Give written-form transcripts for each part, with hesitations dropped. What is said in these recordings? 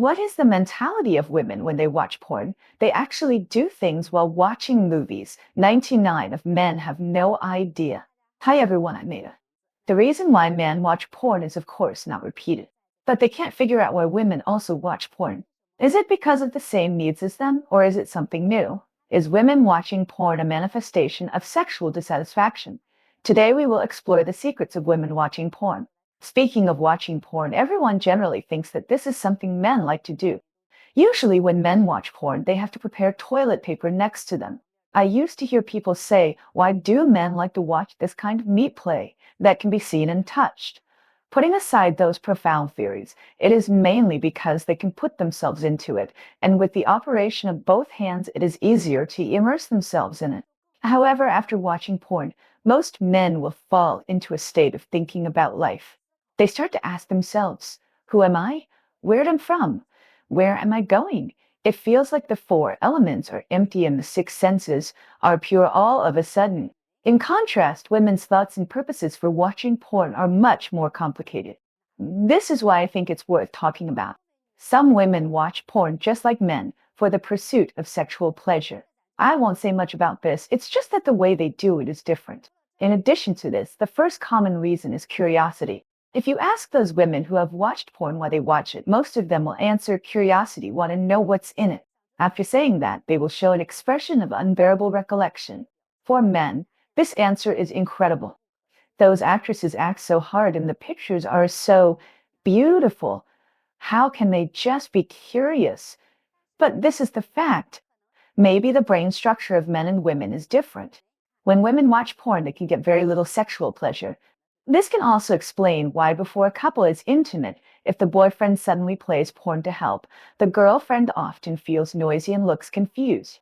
What is the mentality of women when they watch porn? They actually do things while watching movies. 99 of men have no idea. Hi everyone, I'm Maida. The reason why men watch porn is of course not repeated, but they can't figure out why women also watch porn. Is it because of the same needs as them, or is it something new? Is women watching porn a manifestation of sexual dissatisfaction? Today we will explore the secrets of women watching porn. Speaking of watching porn, everyone generally thinks that this is something men like to do. Usually when men watch porn, they have to prepare toilet paper next to them. I used to hear people say, why do men like to watch this kind of meat play that can be seen and touched? Putting aside those profound theories, it is mainly because they can put themselves into it, and with the operation of both hands, it is easier to immerse themselves in it. However, after watching porn, most men will fall into a state of thinking about life. They start to ask themselves, who am I? Where am I from? Where am I going? It feels like the four elements are empty and the six senses are pure all of a sudden. In contrast, women's thoughts and purposes for watching porn are much more complicated. This is why I think it's worth talking about. Some women watch porn just like men for the pursuit of sexual pleasure. I won't say much about this, it's just that the way they do it is different. In addition to this, the first common reason is curiosity. If you ask those women who have watched porn why they watch it, most of them will answer curiosity, want to know what's in it. After saying that, they will show an expression of unbearable recollection. For men, this answer is incredible. Those actresses act so hard and the pictures are so beautiful. How can they just be curious? But this is the fact. Maybe the brain structure of men and women is different. When women watch porn, they can get very little sexual pleasure. This can also explain why before a couple is intimate, if the boyfriend suddenly plays porn to help, the girlfriend often feels noisy and looks confused.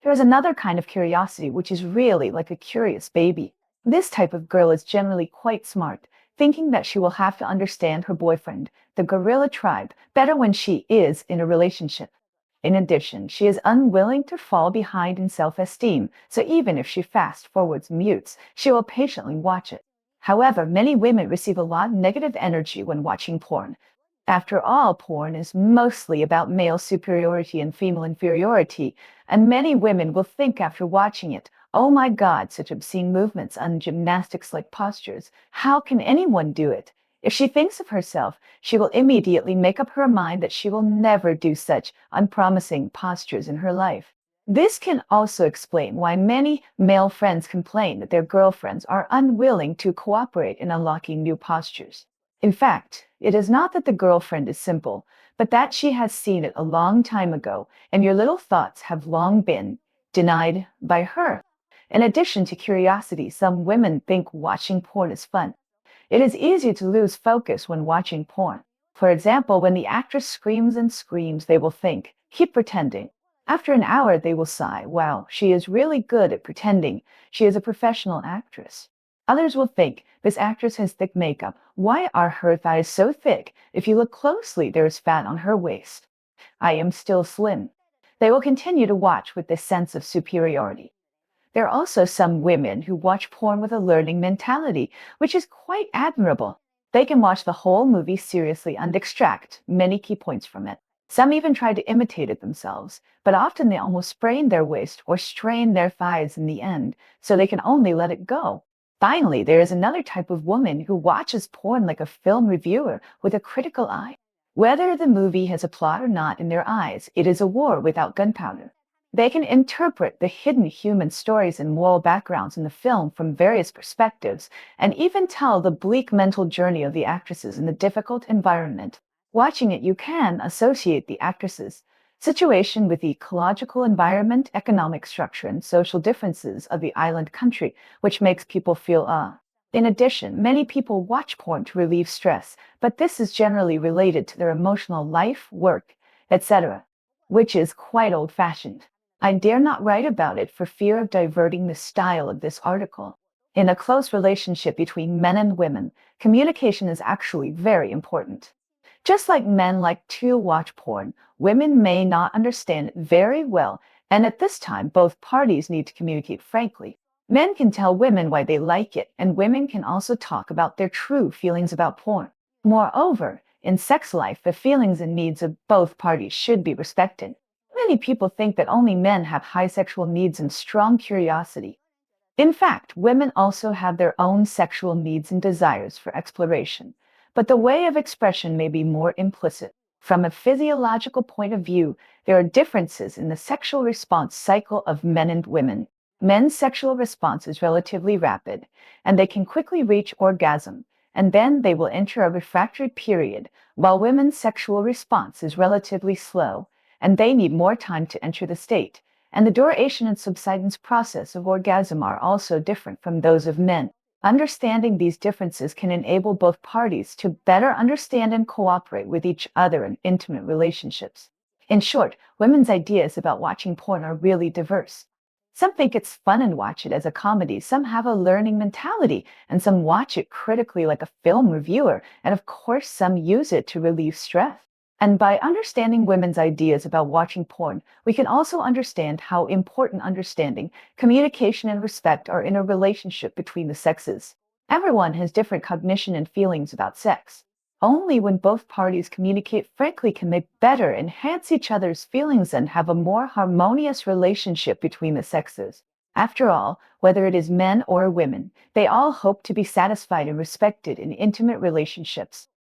There is another kind of curiosity which is really like a curious baby. This type of girl is generally quite smart, thinking that she will have to understand her boyfriend, the gorilla tribe, better when she is in a relationship. In addition, she is unwilling to fall behind in self-esteem, so even if she fast-forwards mutes, she will patiently watch it. However, many women receive a lot of negative energy when watching porn. After all, porn is mostly about male superiority and female inferiority, and many women will think after watching it, oh my God, such obscene movements and gymnastics-like postures. How can anyone do it? If she thinks of herself, she will immediately make up her mind that she will never do such unpromising postures in her life. This can also explain why many male friends complain that their girlfriends are unwilling to cooperate in unlocking new postures. In fact, it is not that the girlfriend is simple, but that she has seen it a long time ago, and your little thoughts have long been denied by her. In addition to curiosity, some women think watching porn is fun. It is easy to lose focus when watching porn. For example, when the actress screams and screams, they will think, keep pretending. After an hour, they will sigh, wow, she is really good at pretending. She is a professional actress. Others will think, this actress has thick makeup. Why are her thighs so thick? If you look closely, there is fat on her waist. I am still slim. They will continue to watch with this sense of superiority. There are also some women who watch porn with a learning mentality, which is quite admirable. They can watch the whole movie seriously and extract many key points from it. Some even try to imitate it themselves, but often they almost sprain their waist or strain their thighs in the end, so they can only let it go. Finally, there is another type of woman who watches porn like a film reviewer with a critical eye. Whether the movie has a plot or not in their eyes, it is a war without gunpowder. They can interpret the hidden human stories and moral backgrounds in the film from various perspectives, and even tell the bleak mental journey of the actresses in the difficult environment. Watching it, you can associate the actresses' situation with the ecological environment, economic structure, and social differences of the island country, which makes people feel awe. In addition, many people watch porn to relieve stress, but this is generally related to their emotional life, work, etc., which is quite old-fashioned. I dare not write about it for fear of diverting the style of this article. In a close relationship between men and women, communication is actually very important. Just like men like to watch porn, women may not understand it very well, and at this time, both parties need to communicate frankly. Men can tell women why they like it, and women can also talk about their true feelings about porn. Moreover, In sex life, the feelings and needs of both parties should be respected. Many people think that only men have high sexual needs and strong curiosity. In fact, women also have their own sexual needs and desires for exploration, but the way of expression may be more implicit. From a physiological point of view, there are differences in the sexual response cycle of men and women. Men's sexual response is relatively rapid, and they can quickly reach orgasm, and then they will enter a refractory period, while women's sexual response is relatively slow, and they need more time to enter the state, and the duration and subsidence process of orgasm are also different from those of men. Understanding these differences can enable both parties to better understand and cooperate with each other in intimate relationships. In short, women's ideas about watching porn are really diverse. Some think it's fun and watch it as a comedy, some have a learning mentality, and some watch it critically like a film reviewer, and of course, some use it to relieve stress. And by understanding women's ideas about watching porn, we can also understand how important understanding, communication, and respect are in a relationship between the sexes. Everyone has different cognition and feelings about sex. Only when both parties communicate frankly can they better enhance each other's feelings and have a more harmonious relationship between the sexes. After all, whether it is men or women, they all hope to be satisfied and respected in intimate relationships.